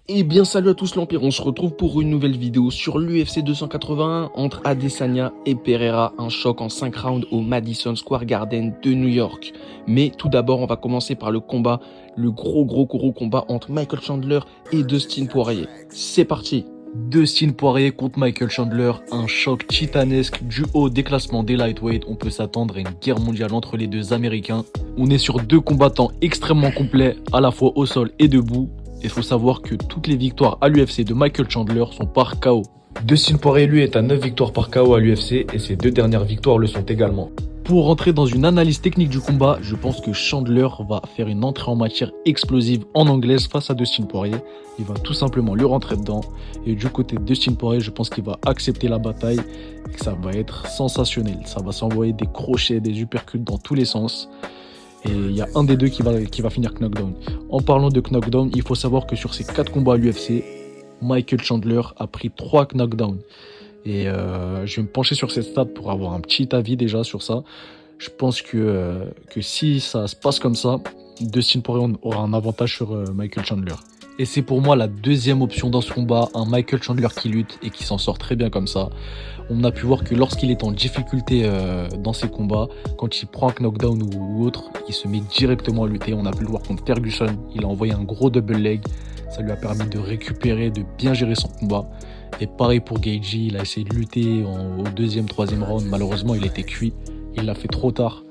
Et bien salut à tous l'Empire, on se retrouve pour une nouvelle vidéo sur l'UFC 281 entre Adesanya et Pereira, un choc en 5 rounds au Madison Square Garden de New York. Mais tout d'abord on va commencer par le combat, le gros combat entre Michael Chandler et Dustin Poirier. C'est parti. Dustin Poirier contre Michael Chandler, un choc titanesque du haut des classements des lightweight. On peut s'attendre à une guerre mondiale entre les deux Américains. On est sur deux combattants extrêmement complets, à la fois au sol et debout. Il faut savoir que toutes les victoires à l'UFC de Michael Chandler sont par KO. Dustin Poirier, lui, est à 9 victoires par KO à l'UFC et ses 2 dernières victoires le sont également. Pour rentrer dans une analyse technique du combat, je pense que Chandler va faire une entrée en matière explosive en anglaise face à Dustin Poirier. Il va tout simplement lui rentrer dedans. Et du côté de Dustin Poirier, je pense qu'il va accepter la bataille et que ça va être sensationnel. Ça va s'envoyer des crochets, des uppercuts dans tous les sens. Et il y a un des deux qui va finir knockdown. En parlant de knockdown, il faut savoir que sur ces 4 combats à l'UFC, Michael Chandler a pris 3 knockdowns. Et je vais me pencher sur cette stat pour avoir un petit avis déjà sur ça. Je pense que si ça se passe comme ça, Dustin Poirier aura un avantage sur Michael Chandler. Et c'est pour moi la deuxième option dans ce combat, un Michael Chandler qui lutte et qui s'en sort très bien comme ça. On a pu voir que lorsqu'il est en difficulté dans ses combats, quand il prend un knockdown ou autre, il se met directement à lutter. On a pu le voir contre Ferguson, il a envoyé un gros double leg. Ça lui a permis de récupérer, de bien gérer son combat. Et pareil pour Gaethje, il a essayé de lutter au deuxième, troisième round. Malheureusement, il était cuit. Il l'a fait trop tard.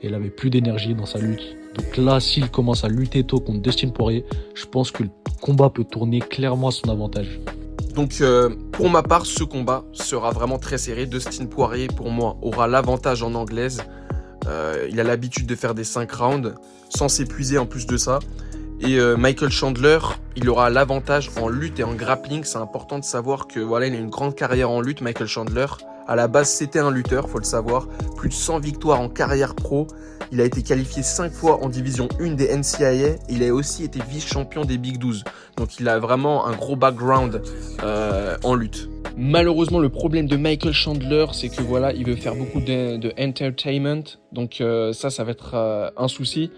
Et il avait plus d'énergie dans sa lutte. Donc là, s'il commence à lutter tôt contre Dustin Poirier, je pense que le combat peut tourner clairement à son avantage. Donc pour ma part, ce combat sera vraiment très serré. Dustin Poirier, pour moi, aura l'avantage en anglaise. Il a l'habitude de faire des 5 rounds sans s'épuiser en plus de ça. Et Michael Chandler, il aura l'avantage en lutte et en grappling. C'est important de savoir que voilà, il a une grande carrière en lutte, Michael Chandler. À la base, c'était un lutteur, faut le savoir. Plus de 100 victoires en carrière pro. Il a été qualifié 5 fois en division 1 des NCAA. Et il a aussi été vice-champion des Big 12. Donc il a vraiment un gros background en lutte. Malheureusement, le problème de Michael Chandler, c'est que voilà, il veut faire beaucoup de entertainment. Donc ça va être un souci.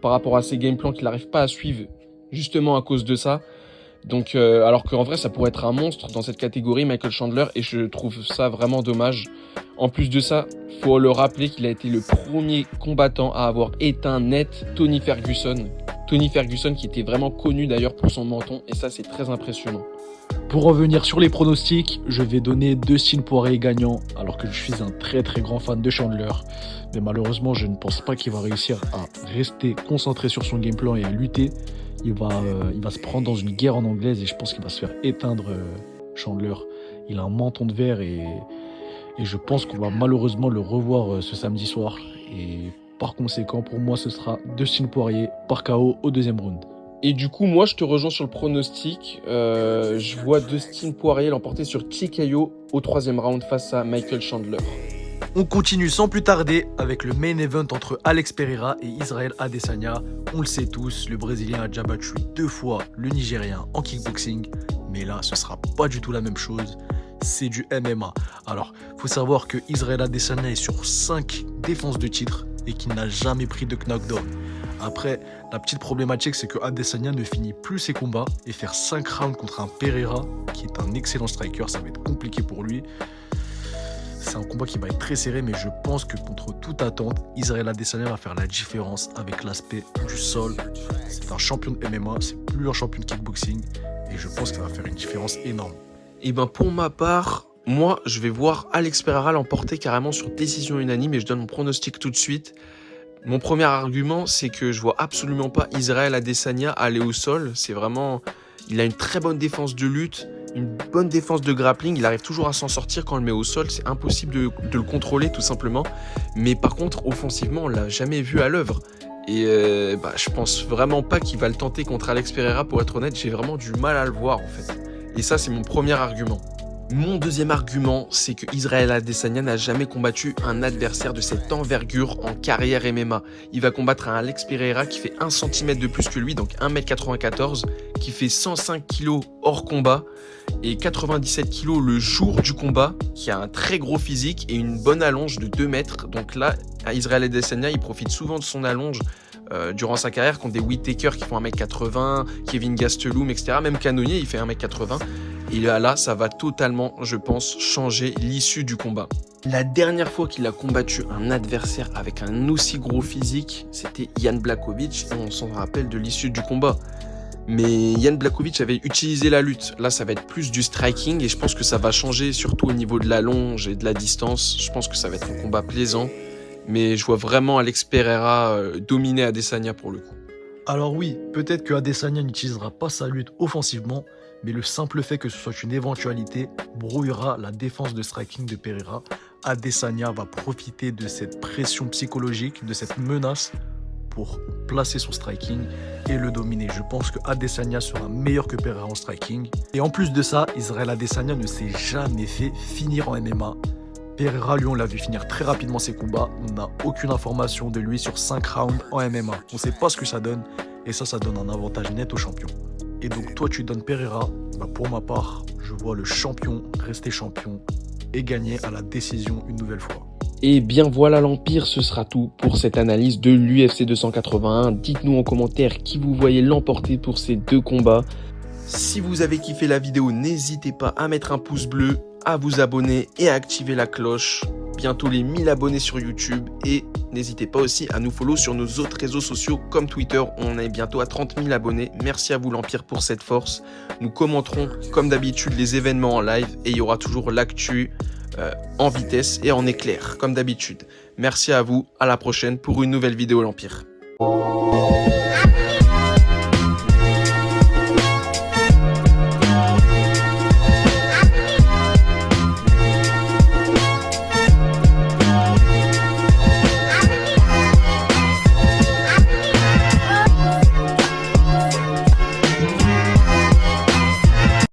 Par rapport à ses game plans qu'il n'arrive pas à suivre justement à cause de ça. Donc alors qu'en vrai ça pourrait être un monstre dans cette catégorie, Michael Chandler, et je trouve ça vraiment dommage. En plus de ça, faut le rappeler qu'il a été le premier combattant à avoir éteint net Tony Ferguson. Tony Ferguson qui était vraiment connu d'ailleurs pour son menton, et ça c'est très impressionnant. Pour revenir sur les pronostics, je vais donner Dustin Poirier gagnant, alors que je suis un très grand fan de Chandler. Mais malheureusement, je ne pense pas qu'il va réussir à rester concentré sur son game plan et à lutter. Il va se prendre dans une guerre en anglaise et je pense qu'il va se faire éteindre Chandler. Il a un menton de verre et je pense qu'on va malheureusement le revoir ce samedi soir. Et par conséquent, pour moi, ce sera Dustin Poirier par KO au deuxième round. Et du coup, moi, je te rejoins sur le pronostic. Je vois Dustin Poirier l'emporter sur TKO au 3e round face à Michael Chandler. On continue sans plus tarder avec le main event entre Alex Pereira et Israel Adesanya. On le sait tous, le Brésilien a déjà battu 2 fois le Nigérien en kickboxing. Mais là, ce sera pas du tout la même chose. C'est du MMA. Alors, faut savoir que Israel Adesanya est sur 5 défenses de titre et qu'il n'a jamais pris de knockdown. Après, la petite problématique, c'est que Adesanya ne finit plus ses combats et faire 5 rounds contre un Pereira, qui est un excellent striker, ça va être compliqué pour lui. C'est un combat qui va être très serré, mais je pense que contre toute attente, Israel Adesanya va faire la différence avec l'aspect du sol. C'est un champion de MMA, c'est plus un champion de kickboxing, et je pense qu'il va faire une différence énorme. Et ben pour ma part, moi, je vais voir Alex Pereira l'emporter carrément sur décision unanime, et je donne mon pronostic tout de suite. Mon premier argument, c'est que je vois absolument pas Israel Adesanya aller au sol. C'est vraiment... Il a une très bonne défense de lutte, une bonne défense de grappling. Il arrive toujours à s'en sortir quand on le met au sol. C'est impossible de le contrôler tout simplement. Mais par contre, offensivement, on l'a jamais vu à l'œuvre. Et je pense vraiment pas qu'il va le tenter contre Alex Pereira. Pour être honnête, j'ai vraiment du mal à le voir en fait. Et ça, c'est mon premier argument. Mon deuxième argument, c'est que Israel Adesanya n'a jamais combattu un adversaire de cette envergure en carrière MMA. Il va combattre un Alex Pereira qui fait 1 cm de plus que lui, donc 1m94, qui fait 105 kg hors combat et 97 kg le jour du combat, qui a un très gros physique et une bonne allonge de 2 mètres. Donc là, Israel Adesanya, il profite souvent de son allonge durant sa carrière contre des Whittaker qui font 1m80, Kevin Gastelum, etc. Même Cannonier, il fait 1m80. Et là, ça va totalement, je pense, changer l'issue du combat. La dernière fois qu'il a combattu un adversaire avec un aussi gros physique, c'était Jan Blachowicz, et on s'en rappelle de l'issue du combat. Mais Jan Blachowicz avait utilisé la lutte. Là, ça va être plus du striking, et je pense que ça va changer, surtout au niveau de la longe et de la distance. Je pense que ça va être un combat plaisant, mais je vois vraiment Alex Pereira dominer Adesanya pour le coup. Alors oui, peut-être que Adesanya n'utilisera pas sa lutte offensivement, mais le simple fait que ce soit une éventualité brouillera la défense de striking de Pereira. Adesanya va profiter de cette pression psychologique, de cette menace pour placer son striking et le dominer. Je pense que Adesanya sera meilleur que Pereira en striking. Et en plus de ça, Israël Adesanya ne s'est jamais fait finir en MMA. Pereira, lui, on l'a vu finir très rapidement ses combats. On n'a aucune information de lui sur 5 rounds en MMA. On ne sait pas ce que ça donne. Et ça donne un avantage net au champion. Et donc, toi, tu donnes Pereira. Pour ma part, je vois le champion rester champion et gagner à la décision une nouvelle fois. Et bien voilà l'Empire, ce sera tout pour cette analyse de l'UFC 281. Dites-nous en commentaire qui vous voyez l'emporter pour ces deux combats. Si vous avez kiffé la vidéo, n'hésitez pas à mettre un pouce bleu, à vous abonner et à activer la cloche. Bientôt les 1000 abonnés sur YouTube et n'hésitez pas aussi à nous follow sur nos autres réseaux sociaux comme Twitter. On est bientôt à 30 000 abonnés. Merci à vous l'Empire pour cette force. Nous commenterons comme d'habitude les événements en live et il y aura toujours l'actu en vitesse et en éclair comme d'habitude. Merci à vous, à la prochaine pour une nouvelle vidéo l'Empire.